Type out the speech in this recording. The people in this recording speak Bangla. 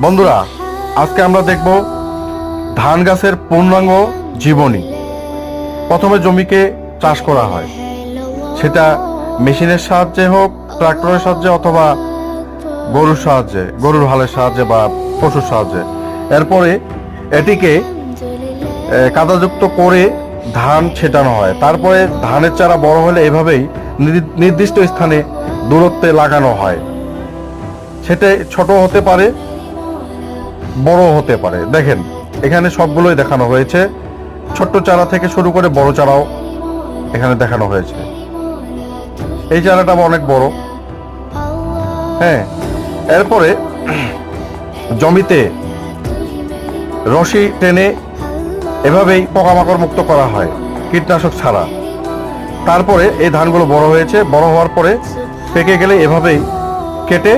বন্ধুরা, আজকে আমরা দেখব ধান গাছের পূর্ণাঙ্গ জীবনী। প্রথমে জমিকে চাষ করা হয়, সেটা মেশিনের সাহায্যে হোক, ট্রাক্টরের সাহায্যে অথবা গরুর সাহায্যে, গরুর হালের সাহায্যে বা পশুর সাহায্যে। এরপরে এটিকে কাদাযুক্ত করে ধান ছেটানো হয়। তারপরে ধানের চারা বড় হলে এভাবেই নির্দিষ্ট স্থানে দূরত্বে লাগানো হয়। সেটা ছোট হতে পারে, বড় হতে পারে। দেখেন, এখানে সবগুলোই দেখানো হয়েছে, ছোট্ট চারা থেকে শুরু করে বড় চারাও এখানে দেখানো হয়েছে। এই চারাটা অনেক বড়। হ্যাঁ, এরপরে জমিতে রশি টেনে এভাবেই পোকামাকড় মুক্ত করা হয়, কীটনাশক ছাড়া। তারপরে এই ধানগুলো বড় হয়েছে, বড় হওয়ার পরে পেকে গেলে এভাবেই কেটে